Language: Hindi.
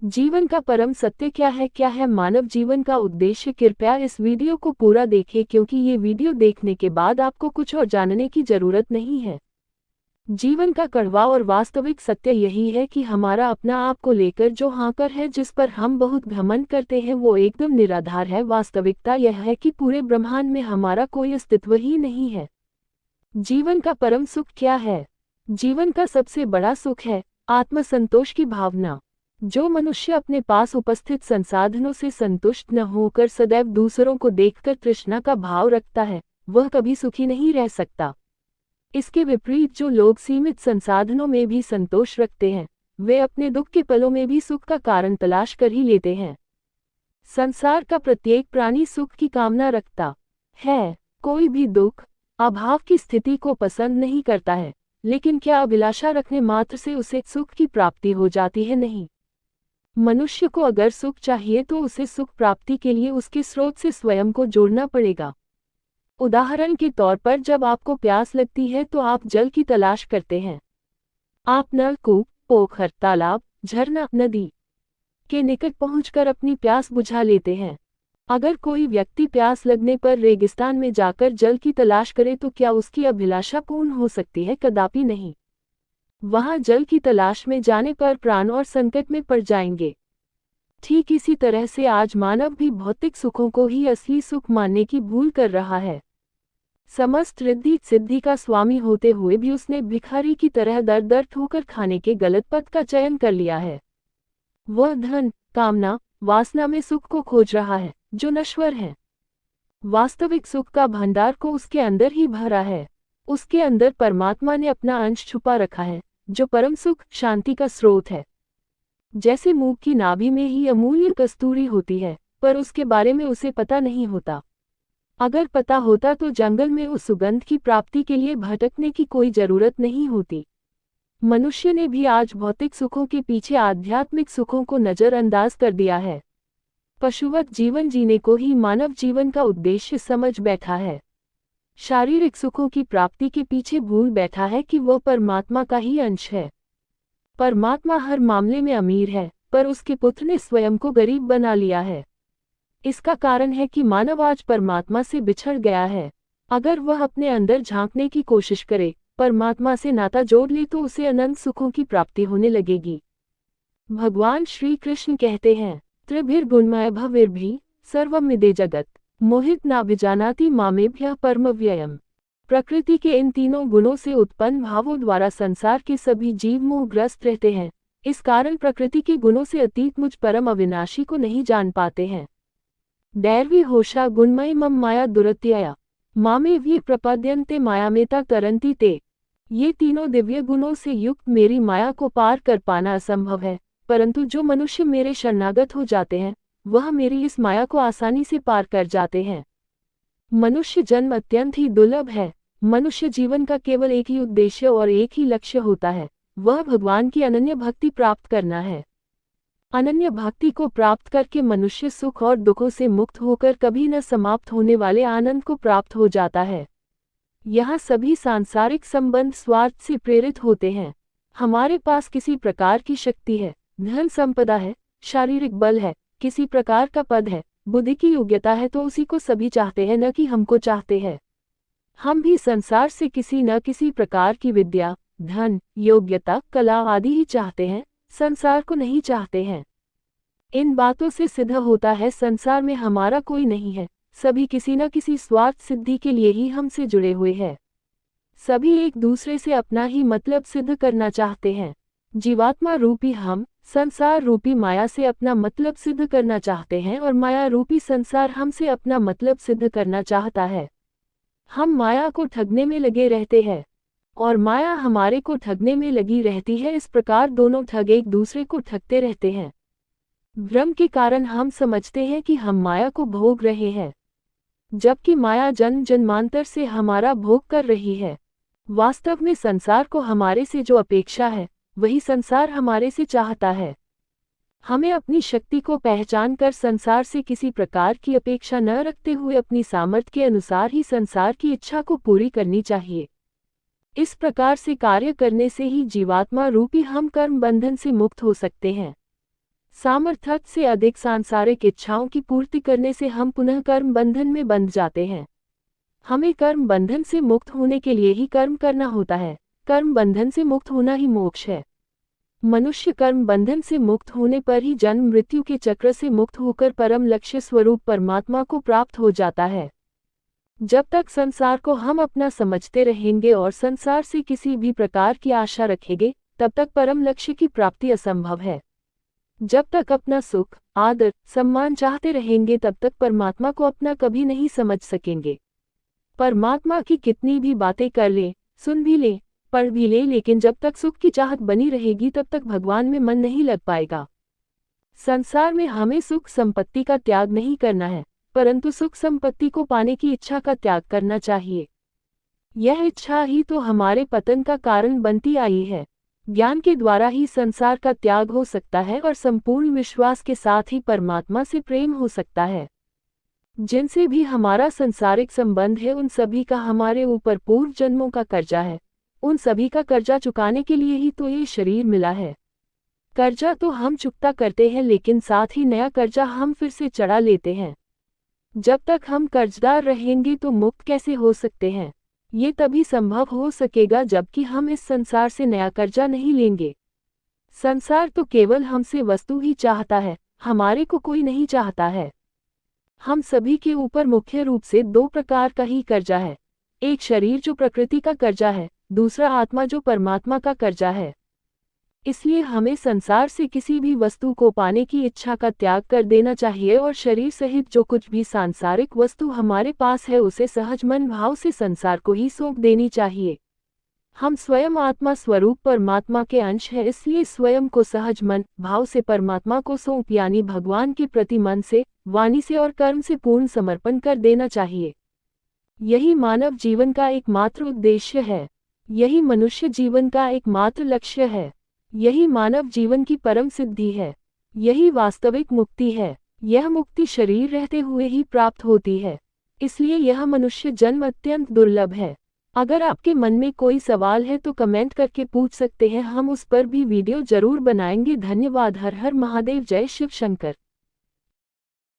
जीवन का परम सत्य क्या है मानव जीवन का उद्देश्य। कृपया इस वीडियो को पूरा देखें क्योंकि ये वीडियो देखने के बाद आपको कुछ और जानने की जरूरत नहीं है। जीवन का कड़वा और वास्तविक सत्य यही है कि हमारा अपना आप को लेकर जो हांकर है, जिस पर हम बहुत घमंड करते हैं, वो एकदम निराधार है। वास्तविकता यह है कि पूरे ब्रह्मांड में हमारा कोई अस्तित्व ही नहीं है। जीवन का परम सुख क्या है? जीवन का सबसे बड़ा सुख है आत्मसंतोष की भावना। जो मनुष्य अपने पास उपस्थित संसाधनों से संतुष्ट न होकर सदैव दूसरों को देखकर तृष्णा का भाव रखता है, वह कभी सुखी नहीं रह सकता। इसके विपरीत जो लोग सीमित संसाधनों में भी संतोष रखते हैं, वे अपने दुख के पलों में भी सुख का कारण तलाश कर ही लेते हैं। संसार का प्रत्येक प्राणी सुख की कामना रखता है। कोई भी दुख, अभाव की स्थिति को पसंद नहीं करता है, लेकिन क्या अभिलाषा रखने मात्र से उसे सुख की प्राप्ति हो जाती है? नहीं। मनुष्य को अगर सुख चाहिए तो उसे सुख प्राप्ति के लिए उसके स्रोत से स्वयं को जोड़ना पड़ेगा। उदाहरण के तौर पर, जब आपको प्यास लगती है तो आप जल की तलाश करते हैं। आप नलकूप, पोखर, तालाब, झरना, नदी के निकट पहुंचकर अपनी प्यास बुझा लेते हैं। अगर कोई व्यक्ति प्यास लगने पर रेगिस्तान में जाकर जल की तलाश करे तो क्या उसकी अभिलाषा पूर्ण हो सकती है? कदापि नहीं। वहां जल की तलाश में जाने पर प्राण और संकट में पड़ जाएंगे। ठीक इसी तरह से आज मानव भी भौतिक सुखों को ही असली सुख मानने की भूल कर रहा है। समस्त रिद्धि सिद्धि का स्वामी होते हुए भी उसने भिखारी की तरह दर दर ठोकर खाने के गलत पथ का चयन कर लिया है। वह धन, कामना, वासना में सुख को खोज रहा है जो नश्वर है। वास्तविक सुख का भंडार को उसके अंदर ही भरा है। उसके अंदर परमात्मा ने अपना अंश छुपा रखा है, जो परम सुख, शांति का स्रोत है। जैसे मूंग की नाभि में ही अमूल्य कस्तूरी होती है, पर उसके बारे में उसे पता नहीं होता। अगर पता होता तो जंगल में उस सुगंध की प्राप्ति के लिए भटकने की कोई जरूरत नहीं होती। मनुष्य ने भी आज भौतिक सुखों के पीछे आध्यात्मिक सुखों को नजरअंदाज कर दिया है। पशुवत जीवन जीने को ही मानव जीवन का उद्देश्य समझ बैठा है। शारीरिक सुखों की प्राप्ति के पीछे भूल बैठा है कि वह परमात्मा का ही अंश है। परमात्मा हर मामले में अमीर है, पर उसके पुत्र ने स्वयं को गरीब बना लिया है। इसका कारण है कि मानव आज परमात्मा से बिछड़ गया है। अगर वह अपने अंदर झांकने की कोशिश करे, परमात्मा से नाता जोड़ ले, तो उसे अनंत सुखों की प्राप्ति होने लगेगी। भगवान श्री कृष्ण कहते हैं, त्रिभिर्गुणमय भविर्भि सर्वमिदे जगत मोहित नाभिजानाति मामेभ्यः परमव्ययम्। प्रकृति के इन तीनों गुणों से उत्पन्न भावों द्वारा संसार के सभी जीव मोहग्रस्त रहते हैं। इस कारण प्रकृति के गुणों से अतीत मुझ परम अविनाशी को नहीं जान पाते हैं। दैर्वी होशा गुणमयी मम माया दुरत्यया मामेव्ये प्रपद्यन्ते मायामेता तरन्ति ते। ये तीनों दिव्य गुणों से युक्त मेरी माया को पार कर पाना असंभव है, परंतु जो मनुष्य मेरे शरणागत हो जाते हैं, वह मेरी इस माया को आसानी से पार कर जाते हैं। मनुष्य जन्म अत्यंत ही दुर्लभ है। मनुष्य जीवन का केवल एक ही उद्देश्य और एक ही लक्ष्य होता है, वह भगवान की अनन्य भक्ति प्राप्त करना है। अनन्य भक्ति को प्राप्त करके मनुष्य सुख और दुखों से मुक्त होकर कभी न समाप्त होने वाले आनंद को प्राप्त हो जाता है। यहाँ सभी सांसारिक संबंध स्वार्थ से प्रेरित होते हैं। हमारे पास किसी प्रकार की शक्ति है, धन संपदा है, शारीरिक बल है, किसी प्रकार का पद है, बुद्धि की योग्यता है, तो उसी को सभी चाहते हैं, न कि हमको चाहते हैं। हम भी संसार से किसी न किसी प्रकार की विद्या, धन, योग्यता, कला आदि ही चाहते हैं, संसार को नहीं चाहते हैं। इन बातों से सिद्ध होता है संसार में हमारा कोई नहीं है। सभी किसी न किसी स्वार्थ सिद्धि के लिए ही हमसे जुड़े हुए हैं। सभी एक दूसरे से अपना ही मतलब सिद्ध करना चाहते हैं। जीवात्मा रूपी हम संसार रूपी माया से अपना मतलब सिद्ध करना चाहते हैं और माया रूपी संसार हमसे अपना मतलब सिद्ध करना चाहता है। हम माया को ठगने में लगे रहते हैं और माया हमारे को ठगने में लगी रहती है। इस प्रकार दोनों ठग एक दूसरे को ठगते रहते हैं। भ्रम के कारण हम समझते हैं कि हम माया को भोग रहे हैं, जबकि माया जन्म जन्मांतर से हमारा भोग कर रही है। वास्तव में संसार को हमारे से जो अपेक्षा है, वही संसार हमारे से चाहता है। हमें अपनी शक्ति को पहचान कर संसार से किसी प्रकार की अपेक्षा न रखते हुए अपनी सामर्थ्य के अनुसार ही संसार की इच्छा को पूरी करनी चाहिए। इस प्रकार से कार्य करने से ही जीवात्मा रूपी हम कर्म बंधन से मुक्त हो सकते हैं। सामर्थ्य से अधिक सांसारिक इच्छाओं की पूर्ति करने से हम पुनः कर्म बंधन में बंध जाते हैं। हमें कर्म बंधन से मुक्त होने के लिए ही कर्म करना होता है। कर्म बंधन से मुक्त होना ही मोक्ष है। मनुष्य कर्म बंधन से मुक्त होने पर ही जन्म मृत्यु के चक्र से मुक्त होकर परम लक्ष्य स्वरूप परमात्मा को प्राप्त हो जाता है। जब तक संसार को हम अपना समझते रहेंगे और संसार से किसी भी प्रकार की आशा रखेंगे, तब तक परम लक्ष्य की प्राप्ति असंभव है। जब तक अपना सुख, आदर, सम्मान चाहते रहेंगे तब तक परमात्मा को अपना कभी नहीं समझ सकेंगे। परमात्मा की कितनी भी बातें कर ले, सुन भी ले, पढ़ भी ले, लेकिन जब तक सुख की चाहत बनी रहेगी तब तक भगवान में मन नहीं लग पाएगा। संसार में हमें सुख संपत्ति का त्याग नहीं करना है, परंतु सुख संपत्ति को पाने की इच्छा का त्याग करना चाहिए। यह इच्छा ही तो हमारे पतन का कारण बनती आई है। ज्ञान के द्वारा ही संसार का त्याग हो सकता है और संपूर्ण विश्वास के साथ ही परमात्मा से प्रेम हो सकता है। जिनसे भी हमारा संसारिक संबंध है उन सभी का हमारे ऊपर पूर्व जन्मों का कर्जा है। उन सभी का कर्जा चुकाने के लिए ही तो ये शरीर मिला है। कर्जा तो हम चुकता करते हैं, लेकिन साथ ही नया कर्जा हम फिर से चढ़ा लेते हैं। जब तक हम कर्जदार रहेंगे तो मुक्त कैसे हो सकते हैं? ये तभी संभव हो सकेगा जबकि हम इस संसार से नया कर्जा नहीं लेंगे। संसार तो केवल हमसे वस्तु ही चाहता है, हमारे को कोई नहीं चाहता है। हम सभी के ऊपर मुख्य रूप से दो प्रकार का ही कर्जा है। एक शरीर जो प्रकृति का कर्जा है, दूसरा आत्मा जो परमात्मा का कर्जा है। इसलिए हमें संसार से किसी भी वस्तु को पाने की इच्छा का त्याग कर देना चाहिए और शरीर सहित जो कुछ भी सांसारिक वस्तु हमारे पास है उसे सहज मन भाव से संसार को ही सौंप देनी चाहिए। हम स्वयं आत्मा स्वरूप परमात्मा के अंश हैं, इसलिए स्वयं को सहज मन भाव से परमात्मा को सौंप यानी भगवान के प्रति मन से, वाणी से और कर्म से पूर्ण समर्पण कर देना चाहिए। यही मानव जीवन का एकमात्र उद्देश्य है। यही मनुष्य जीवन का एकमात्र लक्ष्य है। यही मानव जीवन की परम सिद्धि है। यही वास्तविक मुक्ति है। यह मुक्ति शरीर रहते हुए ही प्राप्त होती है, इसलिए यह मनुष्य जन्म अत्यंत दुर्लभ है। अगर आपके मन में कोई सवाल है तो कमेंट करके पूछ सकते हैं, हम उस पर भी वीडियो जरूर बनाएंगे। धन्यवाद। हर हर महादेव। जय शिव शंकर।